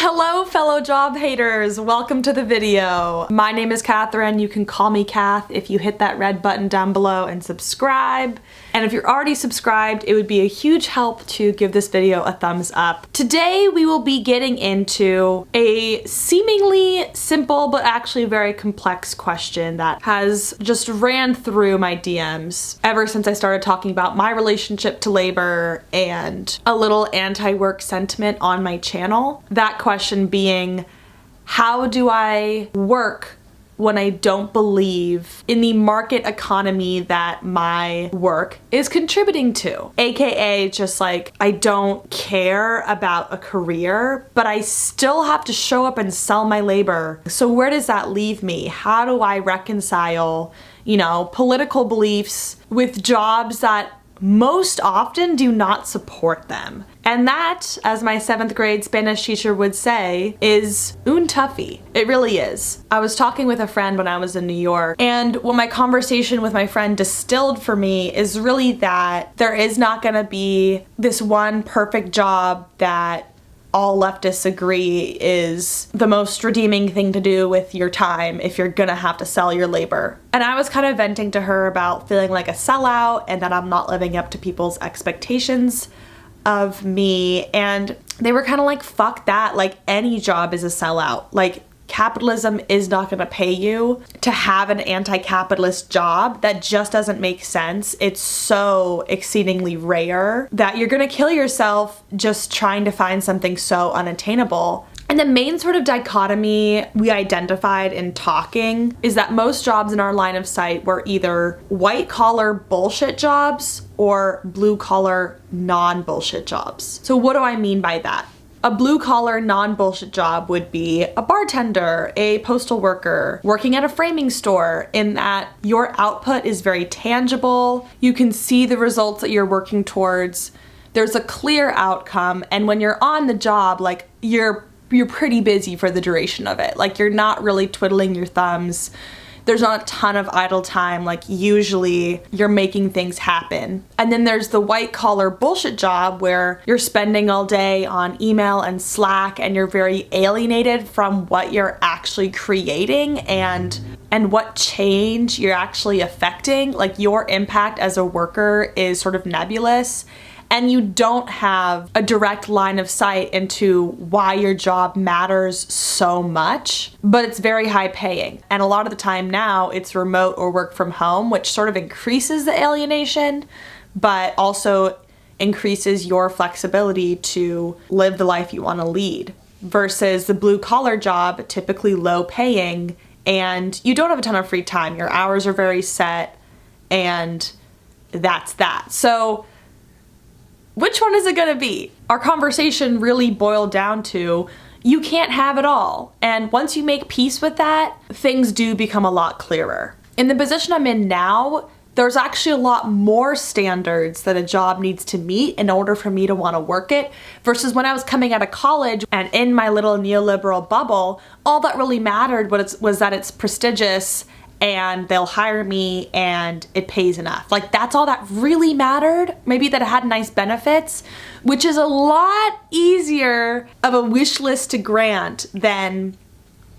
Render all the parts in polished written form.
Hello fellow job haters, welcome to the video. My name is Catherine, you can call me Kath if you hit that red button down below and subscribe. And if you're already subscribed, it would be a huge help to give this video a thumbs up. Today we will be getting into a seemingly simple but actually very complex question that has just ran through my DMs ever since I started talking about my relationship to labor and a little anti-work sentiment on my channel. That question being, how do I work when I don't believe in the market economy that my work is contributing to? AKA just like, I don't care about a career, but I still have to show up and sell my labor. So where does that leave me? How do I reconcile, political beliefs with jobs that most often do not support them? And that, as my 7th grade Spanish teacher would say, is un toughie. It really is. I was talking with a friend when I was in New York, and what my conversation with my friend distilled for me is really that there is not gonna be this one perfect job that all leftists agree is the most redeeming thing to do with your time if you're gonna have to sell your labor. And I was kind of venting to her about feeling like a sellout and that I'm not living up to people's expectations of me, and they were kind of like, fuck that, like any job is a sellout. Like capitalism is not gonna pay you to have an anti-capitalist job. That just doesn't make sense. It's so exceedingly rare that you're gonna kill yourself just trying to find something so unattainable. And the main sort of dichotomy we identified in talking is that most jobs in our line of sight were either white-collar bullshit jobs or blue-collar non-bullshit jobs. So what do I mean by that? A blue-collar non-bullshit job would be a bartender, a postal worker, working at a framing store, in that your output is very tangible. You can see the results that you're working towards. There's a clear outcome, and when you're on the job, like you're pretty busy for the duration of it. Like you're not really twiddling your thumbs. There's not a ton of idle time. Like usually you're making things happen. And then there's the white collar bullshit job where you're spending all day on email and Slack and you're very alienated from what you're actually creating and what change you're actually affecting. Like your impact as a worker is sort of nebulous, and you don't have a direct line of sight into why your job matters so much, but it's very high paying. And a lot of the time now it's remote or work from home, which sort of increases the alienation, but also increases your flexibility to live the life you want to lead. Versus the blue collar job, typically low paying, and you don't have a ton of free time. Your hours are very set, and that's that. So which one is it gonna be? Our conversation really boiled down to, you can't have it all. And once you make peace with that, things do become a lot clearer. In the position I'm in now, there's actually a lot more standards that a job needs to meet in order for me to wanna work it, versus when I was coming out of college and in my little neoliberal bubble, all that really mattered was that it's prestigious and they'll hire me and it pays enough. Like that's all that really mattered. Maybe that it had nice benefits, which is a lot easier of a wish list to grant than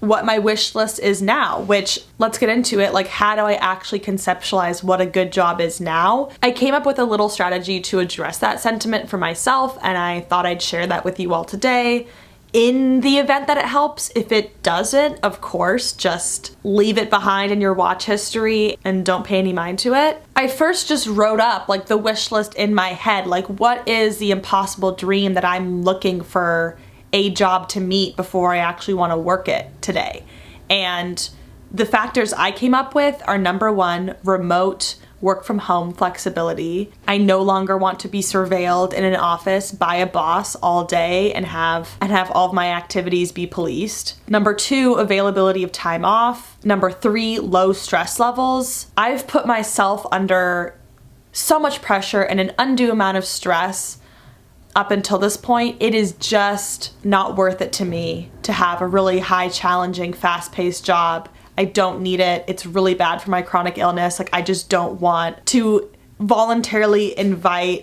what my wish list is now, which, let's get into it. Like, how do I actually conceptualize what a good job is now? I came up with a little strategy to address that sentiment for myself, and I thought I'd share that with you all today. In the event that it helps. If it doesn't, of course, just leave it behind in your watch history and don't pay any mind to it. I first just wrote up like the wish list in my head, like what is the impossible dream that I'm looking for a job to meet before I actually want to work it today. And the factors I came up with are, number one, remote work from home flexibility. I no longer want to be surveilled in an office by a boss all day and have all of my activities be policed. Number two, availability of time off. Number three, low stress levels. I've put myself under so much pressure and an undue amount of stress up until this point. It is just not worth it to me to have a really high, challenging, fast-paced job. I don't need it. It's really bad for my chronic illness. Like, I just don't want to voluntarily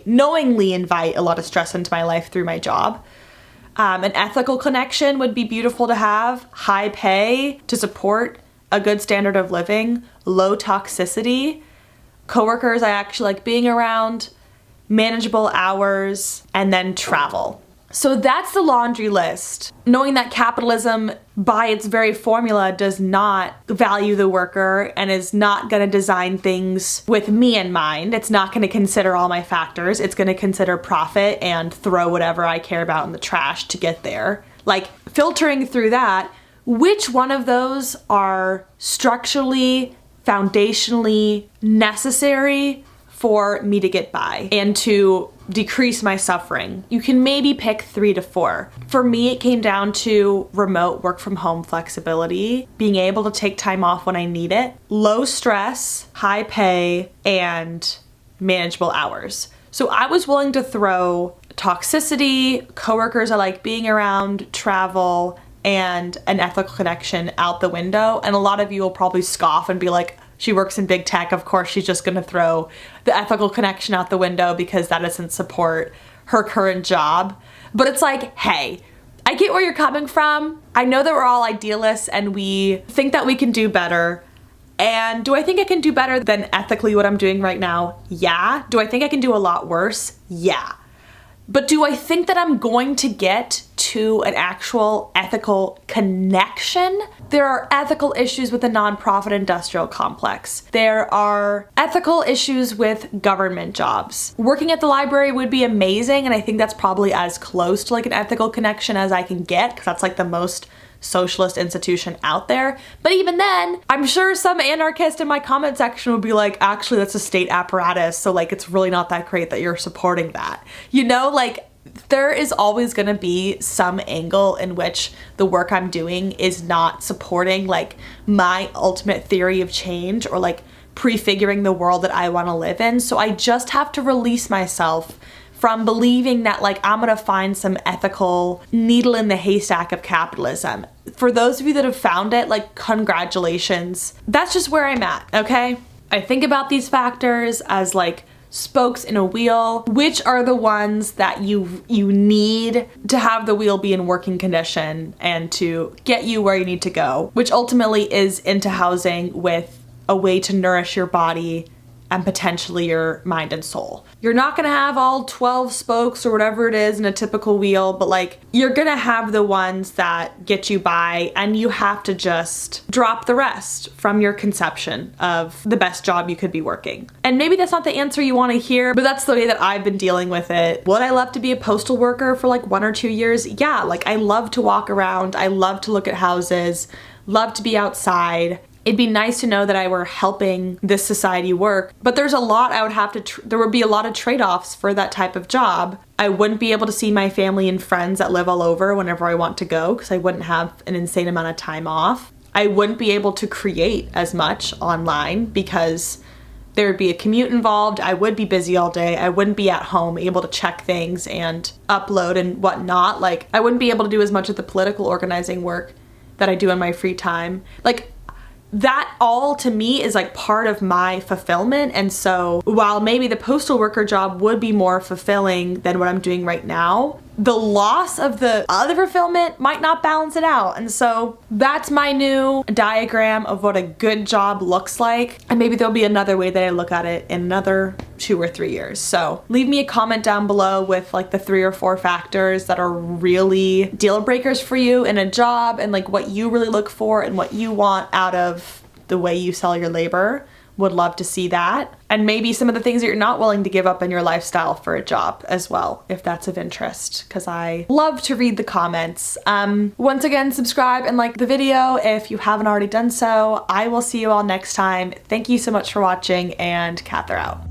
knowingly invite a lot of stress into my life through my job. An ethical connection would be beautiful to have. High pay to support a good standard of living. Low toxicity. Coworkers I actually like being around. Manageable hours. And then travel. So that's the laundry list. Knowing that capitalism, by its very formula, does not value the worker and is not going to design things with me in mind. It's not going to consider all my factors. It's going to consider profit and throw whatever I care about in the trash to get there. Like, filtering through that, which one of those are structurally, foundationally necessary for me to get by and to decrease my suffering? You can maybe pick 3 to 4. For me, it came down to remote work from home flexibility, being able to take time off when I need it, low stress, high pay, and manageable hours. So I was willing to throw toxicity, coworkers I like being around, travel, and an ethical connection out the window. And a lot of you will probably scoff and be like, she works in big tech, of course she's just gonna throw the ethical connection out the window because that doesn't support her current job. But it's like, hey, I get where you're coming from. I know that we're all idealists and we think that we can do better. And do I think I can do better than ethically what I'm doing right now? Yeah. Do I think I can do a lot worse? Yeah. But do I think that I'm going to get to an actual ethical connection? There are ethical issues with the nonprofit industrial complex. There are ethical issues with government jobs. Working at the library would be amazing, and I think that's probably as close to like an ethical connection as I can get, because that's like the most socialist institution out there. But even then, I'm sure some anarchist in my comment section will be like, actually that's a state apparatus, so like it's really not that great that you're supporting that. You know, like there is always gonna be some angle in which the work I'm doing is not supporting like my ultimate theory of change or like prefiguring the world that I wanna live in. So I just have to release myself from believing that like I'm gonna find some ethical needle in the haystack of capitalism. For those of you that have found it, like congratulations. That's just where I'm at, okay? I think about these factors as like spokes in a wheel. Which are the ones that you need to have the wheel be in working condition and to get you where you need to go, which ultimately is into housing with a way to nourish your body and potentially your mind and soul. You're not gonna have all 12 spokes or whatever it is in a typical wheel, but like you're gonna have the ones that get you by, and you have to just drop the rest from your conception of the best job you could be working. And maybe that's not the answer you wanna hear, but that's the way that I've been dealing with it. Would I love to be a postal worker for like 1 or 2 years? Yeah, like I love to walk around, I love to look at houses, love to be outside. It'd be nice to know that I were helping this society work, but there's a lot I would have to, there would be a lot of trade-offs for that type of job. I wouldn't be able to see my family and friends that live all over whenever I want to go because I wouldn't have an insane amount of time off. I wouldn't be able to create as much online because there would be a commute involved. I would be busy all day. I wouldn't be at home able to check things and upload and whatnot. Like I wouldn't be able to do as much of the political organizing work that I do in my free time. Like that all to me is like part of my fulfillment. And so while maybe the postal worker job would be more fulfilling than what I'm doing right now, the loss of the other fulfillment might not balance it out. And so that's my new diagram of what a good job looks like. And maybe there'll be another way that I look at it in another 2 or 3 years. So leave me a comment down below with like the 3 or 4 factors that are really deal breakers for you in a job and like what you really look for and what you want out of the way you sell your labor. Would love to see that. And maybe some of the things that you're not willing to give up in your lifestyle for a job as well, if that's of interest, because I love to read the comments. Once again, subscribe and like the video if you haven't already done so. I will see you all next time. Thank you so much for watching, and Katherout.